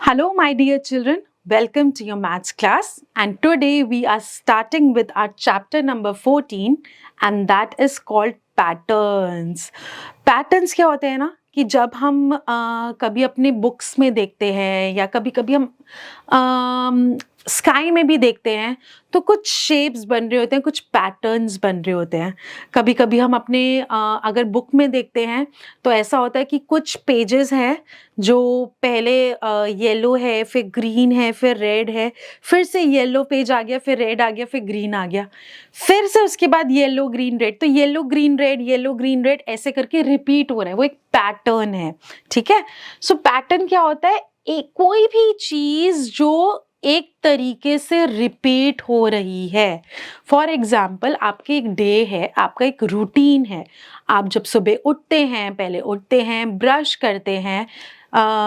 Hello, my dear children. Welcome to your maths class. And today we are starting with our chapter number 14, and that is called patterns. Patterns क्या होते हैं ना कि जब हम कभी अपने बुक्स में देखते हैं या कभी कभी हम स्काई में भी देखते हैं तो कुछ शेप्स बन रहे होते हैं, कुछ पैटर्न्स बन रहे होते हैं। कभी कभी हम अपने अगर बुक में देखते हैं तो ऐसा होता है कि कुछ पेजेस हैं जो पहले येलो है, फिर ग्रीन है, फिर रेड है, फिर से येलो पेज आ गया, फिर रेड आ गया, फिर ग्रीन आ गया, फिर से उसके बाद येलो ग्रीन रेड, तो yellow green red, yellow green red ऐसे करके रिपीट हो रहा है। वो एक पैटर्न है, ठीक है। सो पैटर्न क्या होता है? एक कोई भी चीज जो एक तरीके से रिपीट हो रही है। फॉर एग्जाम्पल, आपके एक डे है, आपका एक रूटीन है। आप जब सुबह उठते हैं, पहले उठते हैं, ब्रश करते हैं,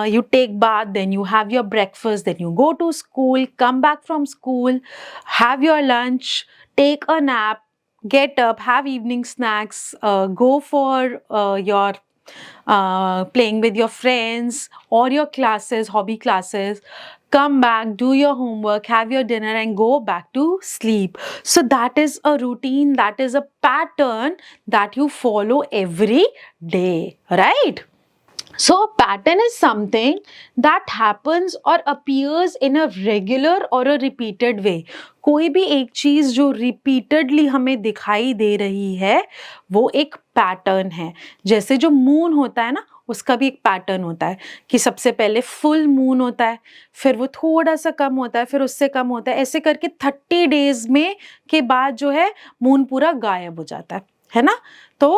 you take bath, then you have your breakfast, then you go to school, come back from school, have your lunch, take a nap, get up, have evening snacks, go for your playing with your friends or your classes, hobby classes, come back, do your homework, have your dinner and go back to sleep. So that is a routine, that is a pattern that you follow every day, right? So, pattern is something that happens or appears in a regular or a repeated way. कोई भी एक चीज जो repeatedly हमें दिखाई दे रही है वो एक पैटर्न है। जैसे जो मून होता है ना, उसका भी एक पैटर्न होता है कि सबसे पहले फुल मून होता है, फिर वो थोड़ा सा कम होता है, फिर उससे कम होता है, ऐसे करके 30 डेज में के बाद जो है मून पूरा गायब हो जाता है ना। तो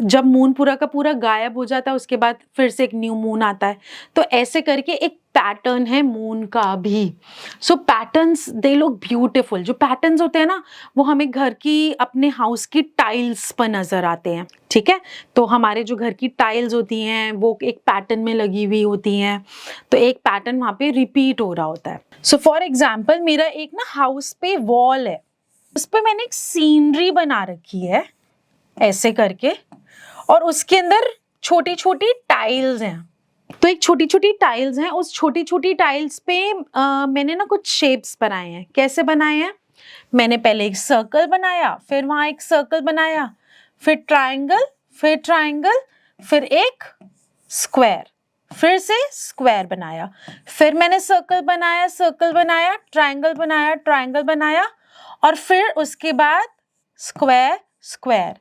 जब मून पूरा का पूरा गायब हो जाता है उसके बाद फिर से एक न्यू मून आता है। तो ऐसे करके एक पैटर्न है मून का भी। सो पैटर्न्स दे लुक ब्यूटीफुल। जो पैटर्न्स होते हैं ना वो हमें घर की, अपने हाउस की टाइल्स पर नजर आते हैं, ठीक है। तो हमारे जो घर की टाइल्स होती हैं वो एक पैटर्न में लगी हुई होती हैं, तो एक पैटर्न वहां पे रिपीट हो रहा होता है। सो फॉर एग्जाम्पल, मेरा एक ना हाउस पे वॉल है, उस पर मैंने एक सीनरी बना रखी है ऐसे करके, और उसके अंदर छोटी छोटी टाइल्स हैं। तो एक छोटी छोटी टाइल्स हैं, उस छोटी छोटी टाइल्स पे मैंने ना कुछ शेप्स बनाए हैं। कैसे बनाए हैं? मैंने पहले एक सर्कल बनाया, फिर वहां एक सर्कल बनाया, फिर ट्राइंगल, फिर ट्राइंगल, फिर एक स्क्वायर, फिर से स्क्वायर बनाया, फिर मैंने सर्कल बनाया, सर्कल बनाया, ट्राइंगल बनाया, ट्राइंगल बनाया, और फिर उसके बाद स्क्वायर, स्क्वायर,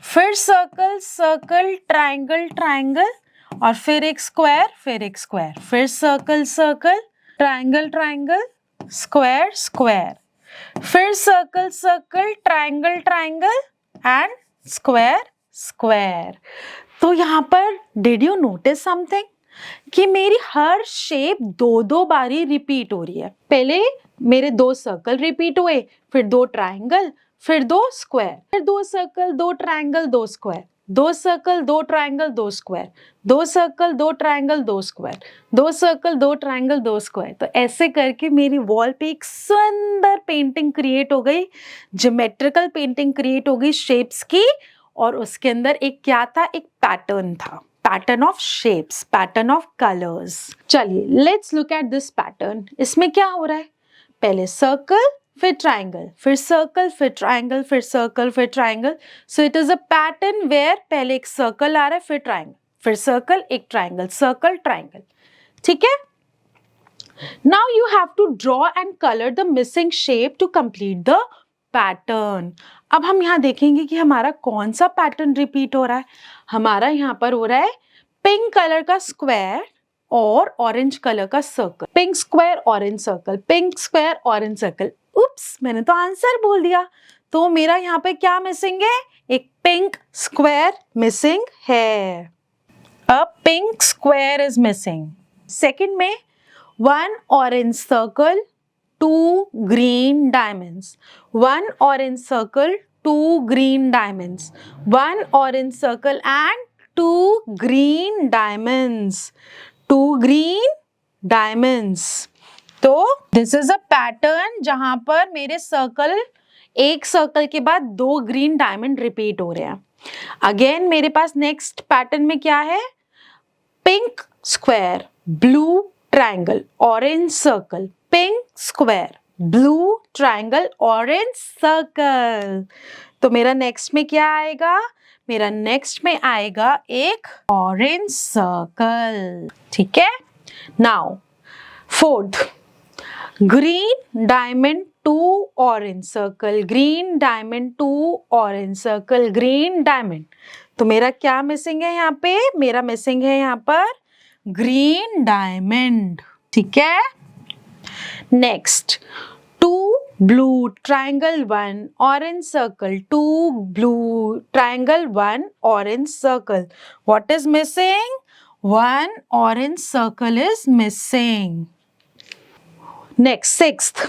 फिर सर्कल, सर्कल, ट्राइंगल, ट्राइंगल, और फिर एक स्क्वायर, फिर एक स्क्वायर, फिर circle, circle, triangle, triangle, square, square, फिर circle, circle, triangle, triangle and square, square. तो यहाँ पर डिड यू नोटिस समथिंग कि मेरी हर शेप दो दो बारी रिपीट हो रही है। पहले मेरे 2 सर्कल रिपीट हुए, फिर 2 ट्राइंगल, फिर 2 स्क्वायर, फिर 2 circle, 2 triangle, 2 square, 2 circle, 2 triangle, 2 square, 2 circle, 2 triangle, 2 square, 2 circle, 2 triangle, 2 square. तो ऐसे करके मेरी वॉल पे एक सुंदर पेंटिंग क्रिएट हो गई, ज्योमेट्रिकल पेंटिंग क्रिएट हो गई शेप्स की, और उसके अंदर एक क्या था? एक पैटर्न था, pattern of shapes, pattern of colours. चलिए let's look at this pattern. इसमें क्या हो रहा है? पहले सर्कल, फिर ट्राइंगल, फिर सर्कल, फिर ट्राइंगल, फिर सर्कल, फिर triangle. So it is a pattern where पहले एक सर्कल आ रहा है, फिर ट्राइंगल, फिर सर्कल, एक ट्राइंगल, सर्कल, ट्राइंगल, ठीक है। Now you have to draw and colour the missing shape to complete the pattern. अब हम यहाँ देखेंगे कि हमारा कौन सा पैटर्न रिपीट हो रहा है। हमारा यहाँ पर हो रहा है पिंक कलर का स्क्वायर और ऑरेंज कलर का circle, pink square, orange circle, pink square, orange circle. Oops, मैंने तो आंसर बोल दिया। तो मेरा यहाँ पे क्या मिसिंग है? एक पिंक स्क्वायर मिसिंग है। A pink square is missing. Second में 1 orange circle, 2 green diamonds, 1 orange circle, 2 green diamonds, 1 orange circle and 2 green diamonds, 2 green diamonds। तो दिस इज अ पैटर्न जहां पर मेरे सर्कल, एक सर्कल के बाद 2 ग्रीन डायमंड रिपीट हो रहे हैं। अगेन मेरे पास नेक्स्ट पैटर्न में क्या है? Pink square, blue triangle, orange circle, pink square, blue triangle, orange circle. तो मेरा नेक्स्ट में क्या आएगा? मेरा नेक्स्ट में आएगा एक ऑरेंज सर्कल. ठीक है. Now fourth, green diamond, two orange circle, green diamond, two orange circle, green diamond. तो मेरा क्या मिसिंग है यहाँ पे? मेरा मिसिंग है यहाँ पर ग्रीन डायमंड. ठीक है. Next, two blue triangle, one orange circle, two blue triangle, one orange circle. What is missing? One orange circle is missing. Next, sixth,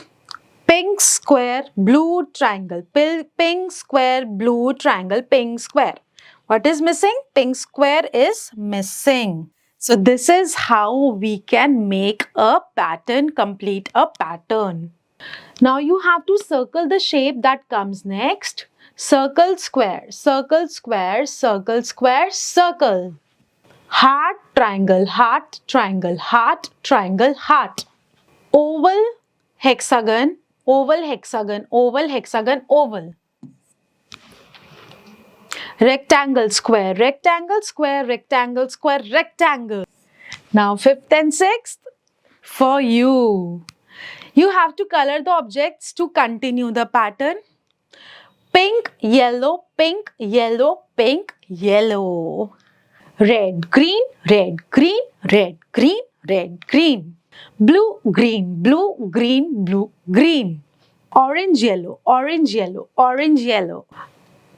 pink square, blue triangle, pink square, blue triangle, pink square. What is missing? Pink square is missing. So this is how we can make a pattern, complete a pattern. Now you have to circle the shape that comes next. Circle, square, circle, square, circle, square, circle. Heart, triangle, heart, triangle, heart, triangle, heart. Oval, hexagon, oval, hexagon, oval, hexagon, oval. Rectangle, square, rectangle, square, rectangle, square, rectangle. Now fifth and sixth for you. You have to color the objects to continue the pattern. Pink, yellow, pink, yellow, pink, yellow. Red, green, red, green, red, green, red, green. Blue, green, blue, green, blue, green. Orange, yellow, orange, yellow, orange, yellow.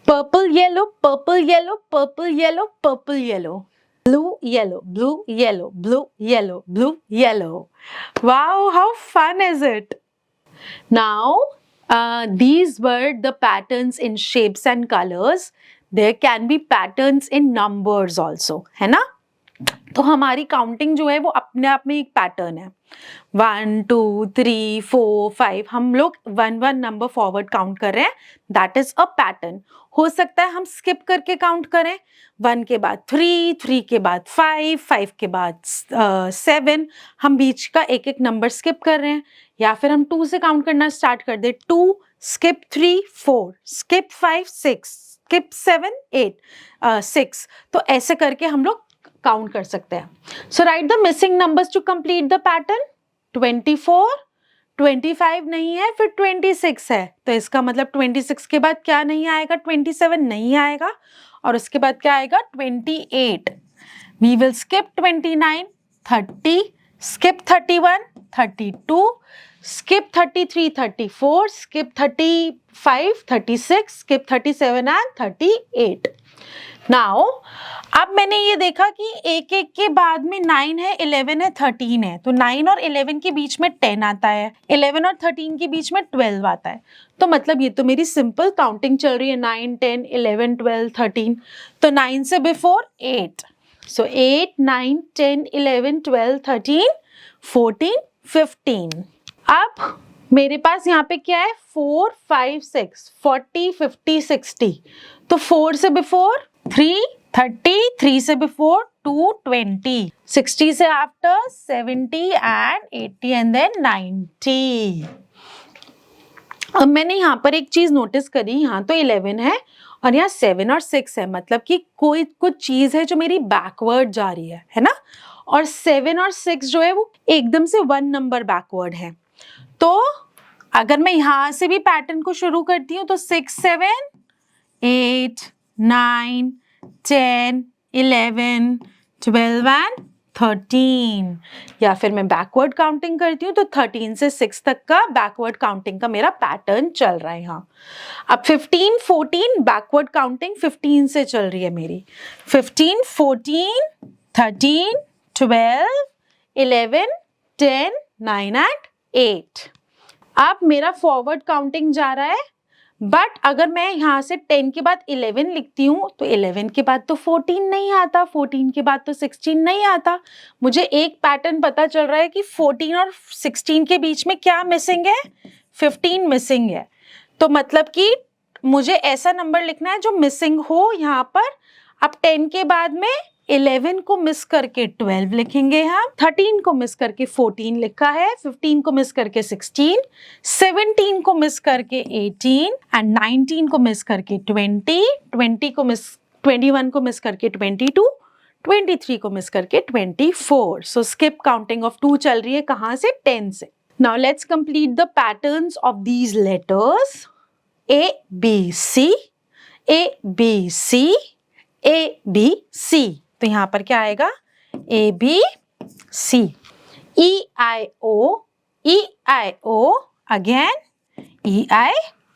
Purple, yellow, purple, yellow, purple, yellow, purple, yellow. Blue, yellow, blue, yellow, blue, yellow, blue, yellow. Wow, how fun is it? Now, these were the patterns in shapes and colors. There can be patterns in numbers also, है ना? तो हमारी counting जो है वो अपने आप में एक पैटर्न है. 1 2 3 4 5 हम लोग 1 नंबर फॉरवर्ड काउंट कर रहे हैं. That is a pattern. हो सकता है हम स्किप करके काउंट करें. 1 के बाद 3, 3 के बाद 5, 5 के बाद 7. हम बीच का एक एक नंबर स्किप कर रहे हैं. या फिर हम 2 से काउंट करना स्टार्ट कर दे. 2 स्किप 3 4 स्किप 5 6 स्किप 7 8 6. तो ऐसे करके हम लोग काउंट कर सकते हैं. So write the missing numbers to complete the pattern. 24, 25 नहीं है, फिर 26 है. तो इसका मतलब 26 के बाद क्या नहीं आएगा? 27 नहीं आएगा. और उसके बाद क्या आएगा? 28. We will skip 29, 30, skip 31, 32, skip 33, 34, skip 35, 36, skip 37 and 38. Now, अब मैंने ये देखा कि एक एक के बाद में 9 है, 11 है, 13 है. तो 9 और 11 के बीच में 10 आता है, 11 और 13 के बीच में 12 आता है. तो मतलब ये तो मेरी सिंपल काउंटिंग चल रही है. 9, 10, 11, 12, 13. तो 9 से बिफोर 8. सो 8, 9, 10, 11, 12, 13, 14, 15. अब मेरे पास यहाँ पे क्या है? 4, 5, 6, 40, 50, 60. तो 4 से बिफोर 3, 30, 3 से बिफोर 2, 20, 60 से आफ्टर 70 एंड 80 एंड देन 90. अब मैंने यहाँ पर एक चीज नोटिस करी. यहाँ तो 11 है और यहाँ 7 और 6 है. मतलब कि कोई कुछ चीज है जो मेरी बैकवर्ड जा रही है ना. और 7 और 6 जो है वो एकदम से 1 नंबर बैकवर्ड है. तो अगर मैं यहाँ से भी पैटर्न को शुरू करती हूँ तो 6, 7, 8, 9, 10, 11, 12 एंड 13. या फिर मैं बैकवर्ड काउंटिंग करती हूँ तो 13 से 6 तक का बैकवर्ड काउंटिंग का मेरा पैटर्न चल रहा है यहाँ. अब 15, 14 बैकवर्ड काउंटिंग 15 से चल रही है मेरी. 15, 14, 13, 12, 11, 10, 9 एंड 8. अब मेरा फॉरवर्ड काउंटिंग जा रहा है. बट अगर मैं यहाँ से 10 के बाद 11 लिखती हूँ तो 11 के बाद तो 14 नहीं आता, 14 के बाद तो 16 नहीं आता. मुझे एक पैटर्न पता चल रहा है कि 14 और 16 के बीच में क्या मिसिंग है? 15 मिसिंग है. तो मतलब कि मुझे ऐसा नंबर लिखना है जो मिसिंग हो यहाँ पर. अब 10 के बाद में 11 को मिस करके 12 लिखेंगे हम, 13 को मिस करके 14 लिखा है, 15 को मिस करके 16, 17 को मिस करके 18 एंड 19 को मिस करके 20, 21 को मिस करके 22, 23 को मिस करके 24. सो स्किप काउंटिंग ऑफ 2 चल रही है कहाँ से? 10 से. Now let's complete the patterns of these letters. A, B, C, A, B, C, A, B, C. तो यहाँ पर क्या आएगा? A, B, C. E, I, O, E, I, O, again E, I,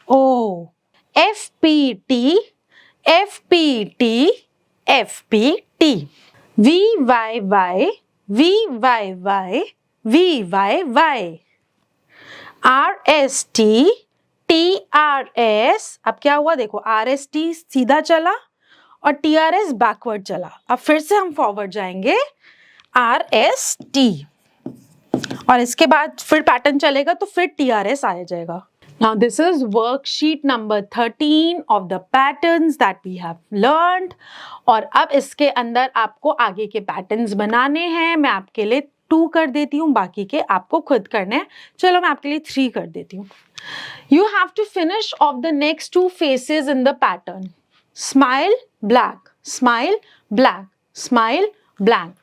O. F, P, T, F, P, T, F, P, T. V, Y, Y, V, Y, Y, V, Y, Y. R, S, T, T, R, S. अब क्या हुआ देखो, R, S, T सीधा चला और TRS backward चला. अब फिर से हम फॉरवर्ड जाएंगे, RST, और इसके बाद फिर पैटर्न चलेगा तो फिर TRS आ जाएगा. Now this is worksheet number 13 of the patterns that we have learned. और अब इसके अंदर आपको आगे के पैटर्न्स बनाने हैं. मैं आपके लिए 2 कर देती हूँ, बाकी के आपको खुद करने हैं. चलो मैं आपके लिए 3 कर देती हूँ. You have to finish off the next 2 faces in the pattern. Smile, black, smile, black, smile, blank.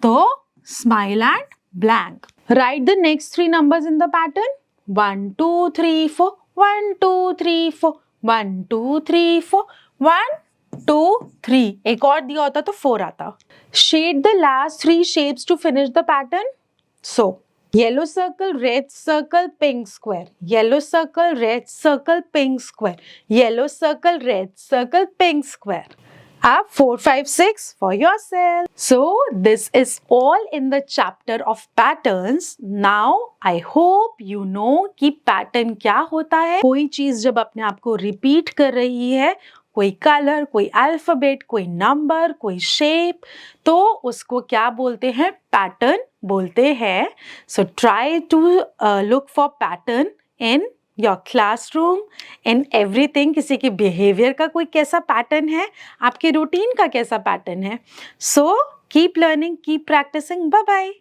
So, smile and blank. Write the next 3 numbers in the pattern. 1, 2, 3, 4. 1, 2, 3, 4. 1, 2, 3, 4. 1, 2, 3. एक और दिया होता तो 4 आता. Shade the last 3 shapes to finish the pattern. So, yellow circle, red circle, pink square. Yellow circle, red circle, pink square. Yellow circle, red circle, pink square. Up 4, 5, 6 for yourself. So this is all in the chapter of patterns. Now I hope you know कि pattern क्या होता है. कोई चीज जब अपने आप को repeat कर रही है, कोई कलर, कोई अल्फाबेट, कोई नंबर, कोई शेप, तो उसको क्या बोलते हैं? पैटर्न बोलते हैं. So try to look for pattern in your classroom, in everything. किसी के बिहेवियर का कोई कैसा पैटर्न है, आपके रूटीन का कैसा पैटर्न है. So keep learning, keep practising. Bye bye.